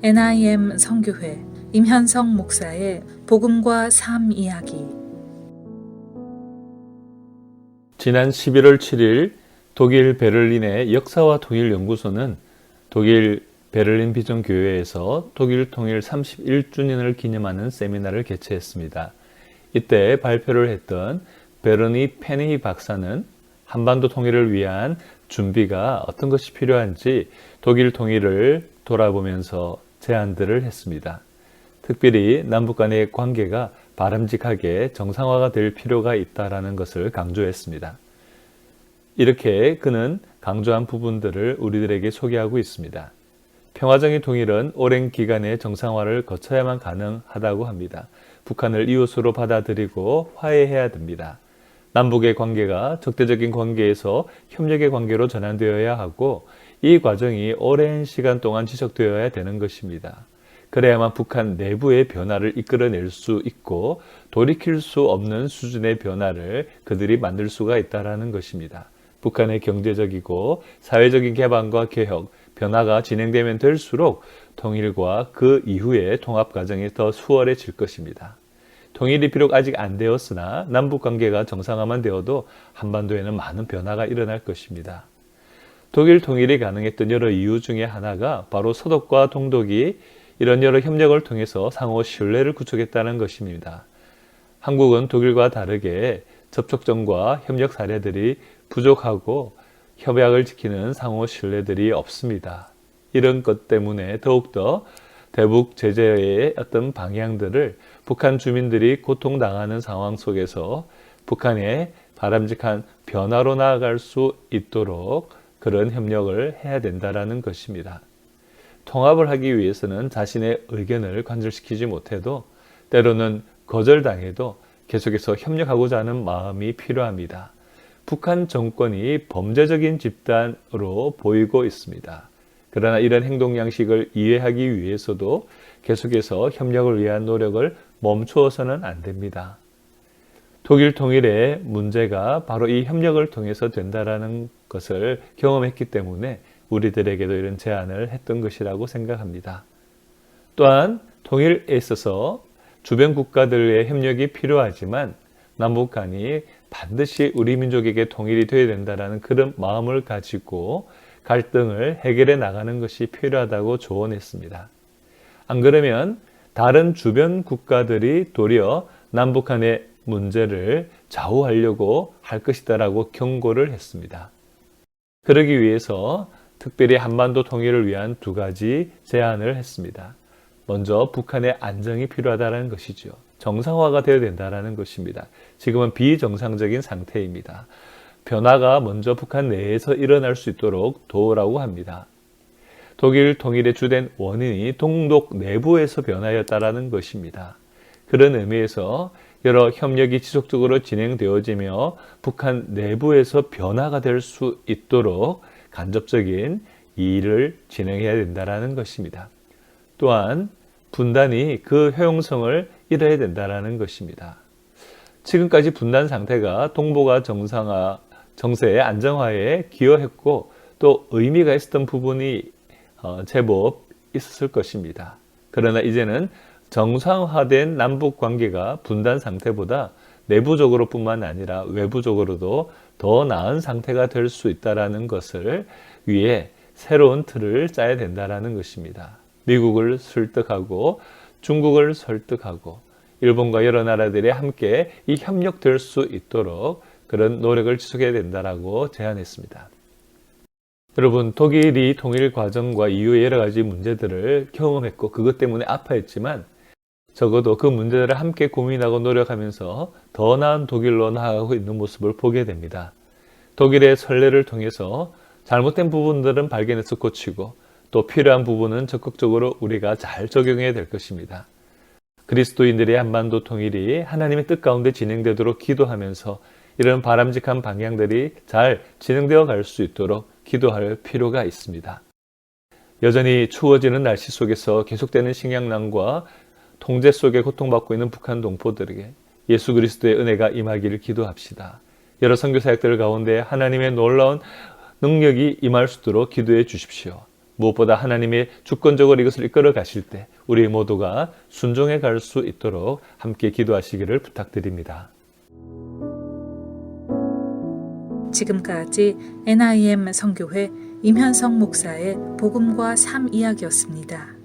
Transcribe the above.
NIM 선교회 임현성 목사의 복음과 삶 이야기. 지난 11월 7일 독일 베를린의 역사와 통일 연구소는 독일 베를린 비전교회에서 독일 통일 31주년을 기념하는 세미나를 개최했습니다. 이때 발표를 했던 베르니 페니 박사는 한반도 통일을 위한 준비가 어떤 것이 필요한지 독일 통일을 돌아보면서 제안들을 했습니다. 특별히 남북 간의 관계가 바람직하게 정상화가 될 필요가 있다는 것을 강조했습니다. 이렇게 그는 강조한 부분들을 우리들에게 소개하고 있습니다. 평화적인 통일은 오랜 기간의 정상화를 거쳐야만 가능하다고 합니다. 북한을 이웃으로 받아들이고 화해해야 됩니다. 남북의 관계가 적대적인 관계에서 협력의 관계로 전환되어야 하고 이 과정이 오랜 시간 동안 지속되어야 되는 것입니다. 그래야만 북한 내부의 변화를 이끌어낼 수 있고 돌이킬 수 없는 수준의 변화를 그들이 만들 수가 있다는 것입니다. 북한의 경제적이고 사회적인 개방과 개혁, 변화가 진행되면 될수록 통일과 그 이후의 통합 과정이 더 수월해질 것입니다. 통일이 비록 아직 안 되었으나 남북 관계가 정상화만 되어도 한반도에는 많은 변화가 일어날 것입니다. 독일 통일이 가능했던 여러 이유 중에 하나가 바로 서독과 동독이 이런 여러 협력을 통해서 상호 신뢰를 구축했다는 것입니다. 한국은 독일과 다르게 접촉점과 협력 사례들이 부족하고 협약을 지키는 상호 신뢰들이 없습니다. 이런 것 때문에 더욱더 대북 제재의 어떤 방향들을 북한 주민들이 고통당하는 상황 속에서 북한의 바람직한 변화로 나아갈 수 있도록 그런 협력을 해야 된다는 것입니다. 통합을 하기 위해서는 자신의 의견을 관철시키지 못해도 때로는 거절당해도 계속해서 협력하고자 하는 마음이 필요합니다. 북한 정권이 범죄적인 집단으로 보이고 있습니다. 그러나 이런 행동 양식을 이해하기 위해서도 계속해서 협력을 위한 노력을 멈추어서는 안 됩니다. 독일 통일의 문제가 바로 이 협력을 통해서 된다는 것을 경험했기 때문에 우리들에게도 이런 제안을 했던 것이라고 생각합니다. 또한 통일에 있어서 주변 국가들의 협력이 필요하지만 남북 간이 반드시 우리 민족에게 통일이 되어야 된다는 그런 마음을 가지고 갈등을 해결해 나가는 것이 필요하다고 조언했습니다. 안 그러면 다른 주변 국가들이 도리어 남북 간의 문제를 좌우하려고 할 것이다라고 경고를 했습니다. 그러기 위해서 특별히 한반도 통일을 위한 두 가지 제안을 했습니다. 먼저 북한의 안정이 필요하다는 것이죠. 정상화가 되어야 된다는 것입니다. 지금은 비정상적인 상태입니다. 변화가 먼저 북한 내에서 일어날 수 있도록 도우라고 합니다. 독일 통일의 주된 원인이 동독 내부에서 변화였다는 것입니다. 그런 의미에서 여러 협력이 지속적으로 진행되어지며 북한 내부에서 변화가 될 수 있도록 간접적인 일을 진행해야 된다는 것입니다. 또한 분단이 그 효용성을 잃어야 된다는 것입니다. 지금까지 분단 상태가 동북아 정세의 안정화에 기여했고 또 의미가 있었던 부분이 제법 있었을 것입니다. 그러나 이제는 정상화된 남북 관계가 분단 상태보다 내부적으로 뿐만 아니라 외부적으로도 더 나은 상태가 될 수 있다는 것을 위해 새로운 틀을 짜야 된다는 것입니다. 미국을 설득하고 중국을 설득하고 일본과 여러 나라들이 함께 이 협력될 수 있도록 그런 노력을 지속해야 된다고 제안했습니다. 여러분, 독일이 통일 과정과 이후의 여러 가지 문제들을 경험했고 그것 때문에 아파했지만 적어도 그 문제들을 함께 고민하고 노력하면서 더 나은 독일로 나아가고 있는 모습을 보게 됩니다. 독일의 선례를 통해서 잘못된 부분들은 발견해서 고치고 또 필요한 부분은 적극적으로 우리가 잘 적용해야 될 것입니다. 그리스도인들의 한반도 통일이 하나님의 뜻 가운데 진행되도록 기도하면서 이런 바람직한 방향들이 잘 진행되어 갈 수 있도록 기도할 필요가 있습니다. 여전히 추워지는 날씨 속에서 계속되는 식량난과 통제 속에 고통받고 있는 북한 동포들에게 예수 그리스도의 은혜가 임하기를 기도합시다. 여러 선교 사역들 가운데 하나님의 놀라운 능력이 임할 수 있도록 기도해 주십시오. 무엇보다 하나님의 주권적으로 이것을 이끌어 가실 때 우리 모두가 순종해 갈 수 있도록 함께 기도하시기를 부탁드립니다. 지금까지 NIM 선교회 임현성 목사의 복음과 삶 이야기였습니다.